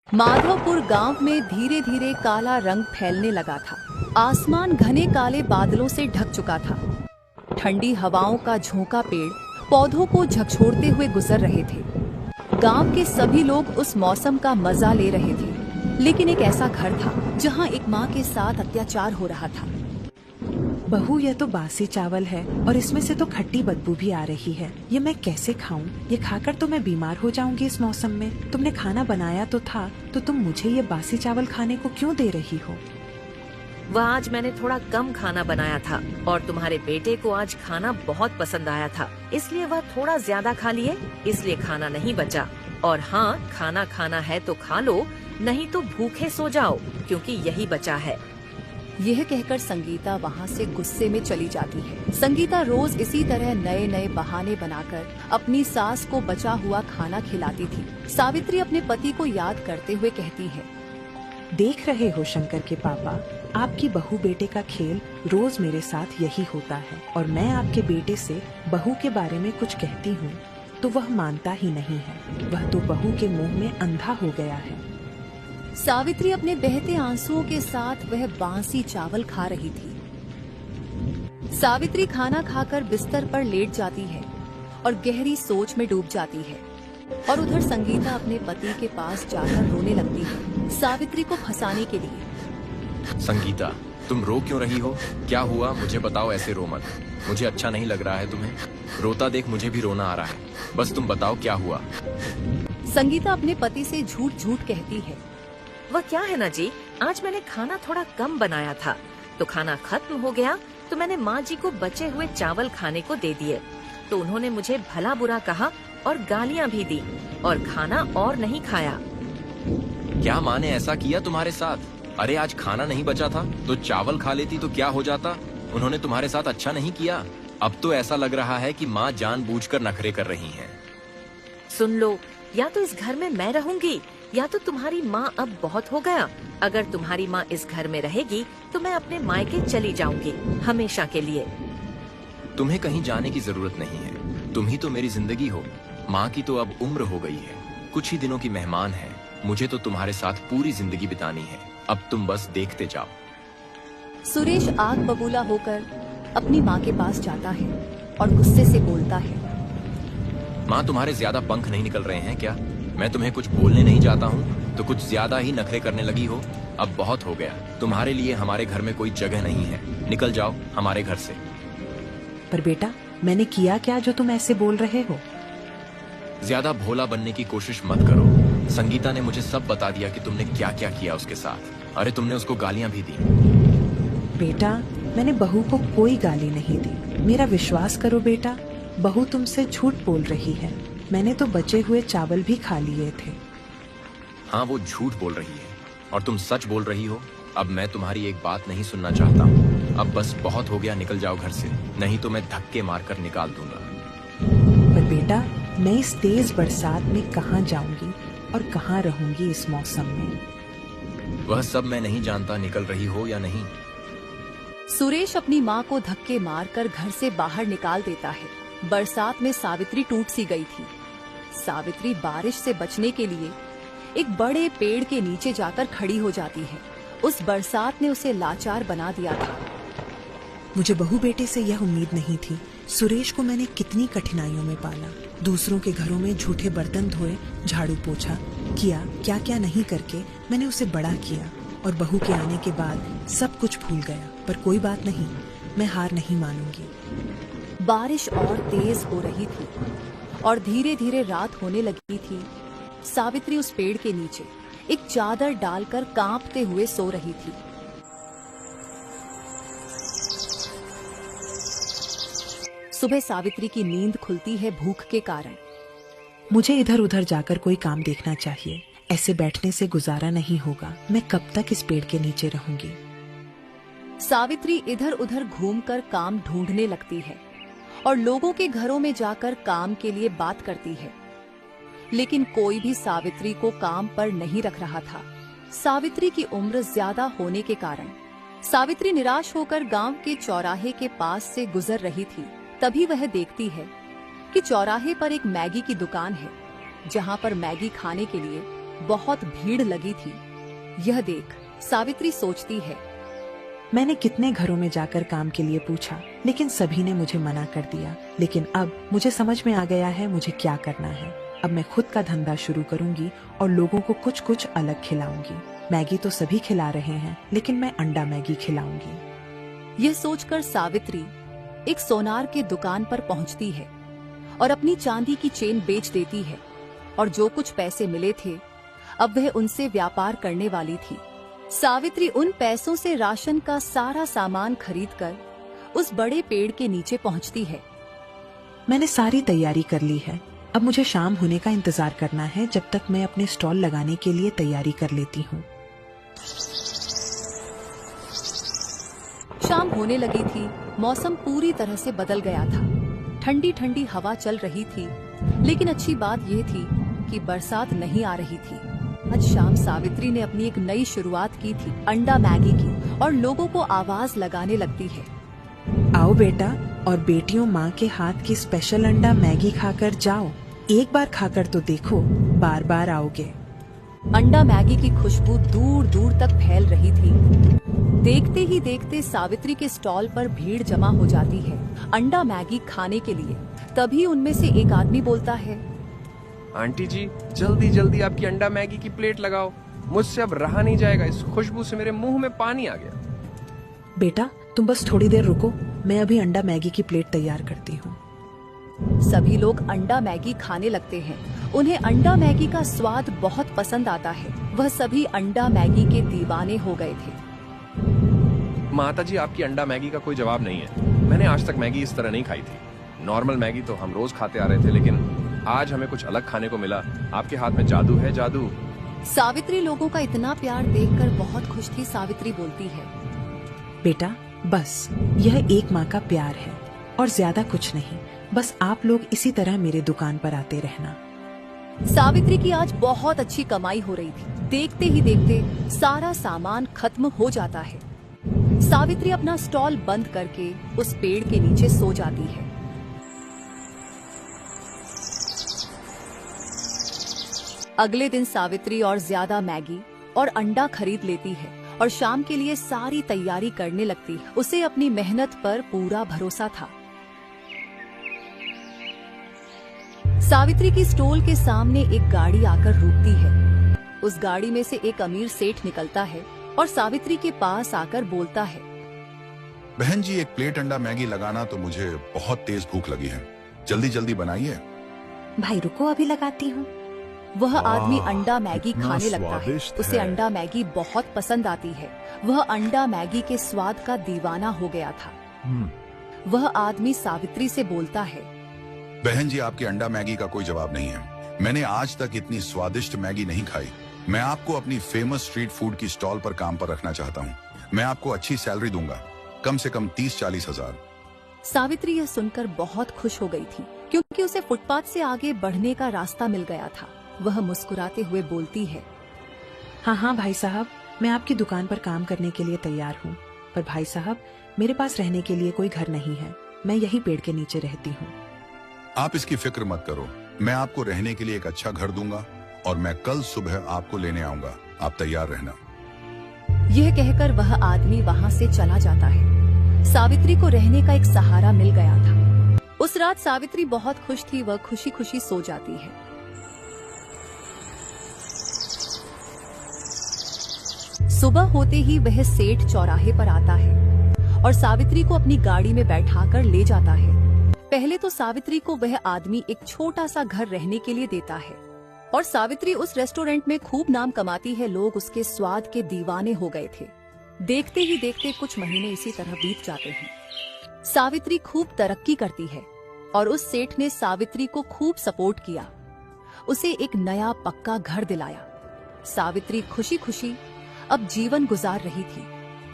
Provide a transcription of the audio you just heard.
माधवपुर गांव में धीरे धीरे काला रंग फैलने लगा था। आसमान घने काले बादलों से ढक चुका था। ठंडी हवाओं का झोंका पेड़ पौधों को झकझोरते हुए गुजर रहे थे। गांव के सभी लोग उस मौसम का मजा ले रहे थे, लेकिन एक ऐसा घर था जहां एक मां के साथ अत्याचार हो रहा था। बहू, यह तो बासी चावल है और इसमें से तो खट्टी बदबू भी आ रही है। ये मैं कैसे खाऊं? ये खाकर तो मैं बीमार हो जाऊंगी इस मौसम में। तुमने खाना बनाया तो था, तो तुम मुझे ये बासी चावल खाने को क्यों दे रही हो? वह आज मैंने थोड़ा कम खाना बनाया था और तुम्हारे बेटे को आज खाना बहुत पसंद आया था, इसलिए वह थोड़ा ज्यादा खा लिए, इसलिए खाना नहीं बचा। और हाँ, खाना खाना है तो खा लो, नहीं तो भूखे सो जाओ, क्योंकि यही बचा है। यह कहकर संगीता वहां से गुस्से में चली जाती है। संगीता रोज इसी तरह नए नए बहाने बनाकर अपनी सास को बचा हुआ खाना खिलाती थी। सावित्री अपने पति को याद करते हुए कहती है, देख रहे हो शंकर के पापा, आपकी बहू बेटे का खेल रोज मेरे साथ यही होता है। और मैं आपके बेटे से बहू के बारे में कुछ कहती हूँ तो वह मानता ही नहीं है। वह तो बहू के मुंह में अंधा हो गया है। सावित्री अपने बहते आंसुओं के साथ वह बासी चावल खा रही थी। सावित्री खाना खाकर बिस्तर पर लेट जाती है और गहरी सोच में डूब जाती है। और उधर संगीता अपने पति के पास जाकर रोने लगती है, सावित्री को फंसाने के लिए। संगीता, तुम रो क्यों रही हो? क्या हुआ? मुझे बताओ, ऐसे रो मत। मुझे अच्छा नहीं लग रहा है तुम्हें। रोता देख मुझे भी रोना आ रहा है। बस तुम बताओ क्या हुआ। संगीता अपने पति से झूठ झूठ कहती है, वह क्या है ना जी, आज मैंने खाना थोड़ा कम बनाया था, तो खाना खत्म हो गया, तो मैंने माँ जी को बचे हुए चावल खाने को दे दिए। तो उन्होंने मुझे भला बुरा कहा और गालियाँ भी दी और खाना और नहीं खाया। क्या माँ ने ऐसा किया तुम्हारे साथ? अरे आज खाना नहीं बचा था तो चावल खा लेती तो क्या हो जाता? उन्होंने तुम्हारे साथ अच्छा नहीं किया? अब तो ऐसा लग रहा है कि माँ जानबूझकर नखरे कर रही हैं। सुन लो, या तो इस घर में मैं रहूंगी या तो तुम्हारी माँ अब बहुत हो गया। अगर तुम्हारी माँ इस घर में रहेगी तो मैं अपने मायके चली जाऊंगी हमेशा के लिए। तुम्हें कहीं जाने की जरूरत नहीं है। तुम ही तो मेरी जिंदगी हो। माँ की तो अब उम्र हो गई है, कुछ ही दिनों की मेहमान है। मुझे तो तुम्हारे साथ पूरी जिंदगी बितानी है। अब तुम बस देखते जाओ। सुरेश आग बबूला होकर अपनी माँ के पास जाता है और गुस्से से बोलता है, माँ, तुम्हारे ज्यादा पंख नहीं निकल रहे हैं क्या? मैं तुम्हें कुछ बोलने नहीं चाहता हूँ तो कुछ ज्यादा ही नखरे करने लगी हो। अब बहुत हो गया। तुम्हारे लिए हमारे घर में कोई जगह नहीं है। निकल जाओ हमारे घर से। पर बेटा, मैंने किया क्या जो तुम ऐसे बोल रहे हो? ज्यादा भोला बनने की कोशिश मत करो। संगीता ने मुझे सब बता दिया कि तुमने क्या क्या किया उसके साथ। अरे तुमने उसको गालियां भी दी। बेटा, मैंने बहू को कोई गाली नहीं दी। मेरा विश्वास करो बेटा, बहू तुमसे झूठ बोल रही है। मैंने तो बचे हुए चावल भी खा लिए थे। हाँ, वो झूठ बोल रही है और तुम सच बोल रही हो। अब मैं तुम्हारी एक बात नहीं सुनना चाहता हूँ। अब बस बहुत हो गया, निकल जाओ घर से, नहीं तो मैं धक्के मारकर निकाल दूंगा। पर बेटा, मैं इस तेज बरसात में कहाँ जाऊंगी और कहाँ रहूंगी इस मौसम में? वह सब मैं नहीं जानता निकल रही हो या नहीं। सुरेश अपनी माँ को धक्के मारकर घर से बाहर निकाल देता है। बरसात में सावित्री टूट सी गई थी। सावित्री बारिश से बचने के लिए एक बड़े पेड़ के नीचे जाकर खड़ी हो जाती है। उस बरसात ने उसे लाचार बना दिया था। मुझे बहू बेटे से यह उम्मीद नहीं थी। सुरेश को मैंने कितनी कठिनाइयों में पाला। दूसरों के घरों में झूठे बर्तन धोए, झाड़ू पोछा किया, क्या क्या नहीं करके मैंने उसे बड़ा किया। और बहू के आने के बाद सब कुछ भूल गया। पर कोई बात नहीं, मैं हार नहीं मानूंगी। बारिश और तेज हो रही थी और धीरे धीरे रात होने लगी थी। सावित्री उस पेड़ के नीचे एक चादर डालकर कांपते हुए सो रही थी। सुबह सावित्री की नींद खुलती है भूख के कारण। मुझे इधर उधर जाकर कोई काम देखना चाहिए। ऐसे बैठने से गुजारा नहीं होगा। मैं कब तक इस पेड़ के नीचे रहूंगी? सावित्री इधर उधर घूमकर काम ढूंढने लगती है और लोगों के घरों में जाकर काम के लिए बात करती है, लेकिन कोई भी सावित्री को काम पर नहीं रख रहा था। सावित्री की उम्र ज्यादा होने के कारण सावित्री निराश होकर गांव के चौराहे के पास से गुजर रही थी। तभी वह देखती है कि चौराहे पर एक मैगी की दुकान है, जहां पर मैगी खाने के लिए बहुत भीड़ लगी थी। यह देख सावित्री सोचती है, मैंने कितने घरों में जाकर काम के लिए पूछा, लेकिन सभी ने मुझे मना कर दिया। लेकिन अब मुझे समझ में आ गया है मुझे क्या करना है। अब मैं खुद का धंधा शुरू करूंगी और लोगों को कुछ कुछ अलग खिलाऊंगी। मैगी तो सभी खिला रहे हैं, लेकिन मैं अंडा मैगी खिलाऊंगी। यह सोचकर सावित्री एक सोनार के दुकान पर पहुंचती है और अपनी चांदी की चेन बेच देती है, और जो कुछ पैसे मिले थे अब वह उनसे व्यापार करने वाली थी। सावित्री उन पैसों से राशन का सारा सामान खरीदकर उस बड़े पेड़ के नीचे पहुंचती है। मैंने सारी तैयारी कर ली है। अब मुझे शाम होने का इंतजार करना है, जब तक मैं अपने स्टॉल लगाने के लिए तैयारी कर लेती हूँ। शाम होने लगी थी। मौसम पूरी तरह से बदल गया था। ठंडी ठंडी हवा चल रही थी, लेकिन अच्छी बात यह थी कि बरसात नहीं आ रही थी। आज शाम सावित्री ने अपनी एक नई शुरुआत की थी, अंडा मैगी की, और लोगों को आवाज लगाने लगती है, आओ बेटा और बेटियों, माँ के हाथ की स्पेशल अंडा मैगी खाकर जाओ। एक बार खाकर तो देखो, बार बार आओगे। अंडा मैगी की खुशबू दूर दूर तक फैल रही थी। देखते ही देखते सावित्री के स्टॉल पर भीड़ जमा हो जाती है अंडा मैगी खाने के लिए। तभी उनमें से एक आदमी बोलता है, आंटी जी, जल्दी जल्दी आपकी अंडा मैगी की प्लेट लगाओ, मुझसे अब रहा नहीं जाएगा। इस खुशबू से मेरे मुंह में पानी आ गया। बेटा तुम बस थोड़ी देर रुको, मैं अभी अंडा मैगी की प्लेट तैयार करती हूँ। सभी लोग अंडा मैगी खाने लगते हैं। उन्हें अंडा मैगी का स्वाद बहुत पसंद आता है। वह सभी अंडा मैगी के दीवाने हो गए थे। माता जी, आपकी अंडा मैगी का कोई जवाब नहीं है। मैंने आज तक मैगी इस तरह नहीं खाई थी। नॉर्मल मैगी तो हम रोज खाते आ रहे थे, लेकिन आज हमें कुछ अलग खाने को मिला। आपके हाथ में जादू है, जादू। सावित्री लोगों का इतना प्यार देखकर बहुत खुश थी। सावित्री बोलती है, बेटा बस यह एक माँ का प्यार है और ज्यादा कुछ नहीं। बस आप लोग इसी तरह मेरे दुकान पर आते रहना। सावित्री की आज बहुत अच्छी कमाई हो रही थी। देखते ही देखते सारा सामान खत्म हो जाता है। सावित्री अपना स्टॉल बंद करके उस पेड़ के नीचे सो जाती है। अगले दिन सावित्री और ज्यादा मैगी और अंडा खरीद लेती है और शाम के लिए सारी तैयारी करने लगती है। उसे अपनी मेहनत पर पूरा भरोसा था। सावित्री की स्टॉल के सामने एक गाड़ी आकर रुकती है। उस गाड़ी में से एक अमीर सेठ निकलता है और सावित्री के पास आकर बोलता है, बहन जी, एक प्लेट अंडा मैगी लगाना, तो मुझे बहुत तेज भूख लगी है। जल्दी जल्दी बनाइए। भाई रुको, अभी लगाती हूँ। वह आदमी अंडा मैगी कितना खाने लगता है। स्वादिष्ट उसे है। अंडा मैगी बहुत पसंद आती है। वह अंडा मैगी के स्वाद का दीवाना हो गया था। वह आदमी सावित्री से बोलता है, बहन जी, आपकी अंडा मैगी का कोई जवाब नहीं है। मैंने आज तक इतनी स्वादिष्ट मैगी नहीं खाई। मैं आपको अपनी फेमस स्ट्रीट फूड की स्टॉल पर काम पर रखना चाहता हूँ। मैं आपको अच्छी सैलरी दूंगा, कम से कम 30-40 हजार। सावित्री यह सुनकर बहुत खुश हो गई थी, क्योंकि उसे फुटपाथ से आगे बढ़ने का रास्ता मिल गया था। वह मुस्कुराते हुए बोलती है, हाँ हाँ भाई साहब, मैं आपकी दुकान पर काम करने के लिए तैयार हूँ। पर भाई साहब, मेरे पास रहने के लिए कोई घर नहीं है। मैं यही पेड़ के नीचे रहती हूँ। आप इसकी फिक्र मत करो, मैं आपको रहने के लिए एक अच्छा घर दूंगा और मैं कल सुबह आपको लेने आऊंगा। आप तैयार रहना। यह कहकर वह आदमी वहाँ से चला जाता है। सावित्री को रहने का एक सहारा मिल गया था। उस रात सावित्री बहुत खुश थी। वह खुशी खुशी सो जाती है। सुबह होते ही वह सेठ चौराहे पर आता है और सावित्री को अपनी गाड़ी में बैठाकर ले जाता है। पहले तो सावित्री को वह आदमी एक छोटा सा घर रहने के लिए देता है और सावित्री उस रेस्टोरेंट में खूब नाम कमाती है। लोग उसके स्वाद के दीवाने हो गए थे। देखते ही देखते कुछ महीने इसी तरह बीत जाते हैं। सावित्री खूब तरक्की करती है और उस सेठ ने सावित्री को खूब सपोर्ट किया। उसे एक नया पक्का घर दिलाया। सावित्री खुशी खुशी अब जीवन गुजार रही थी।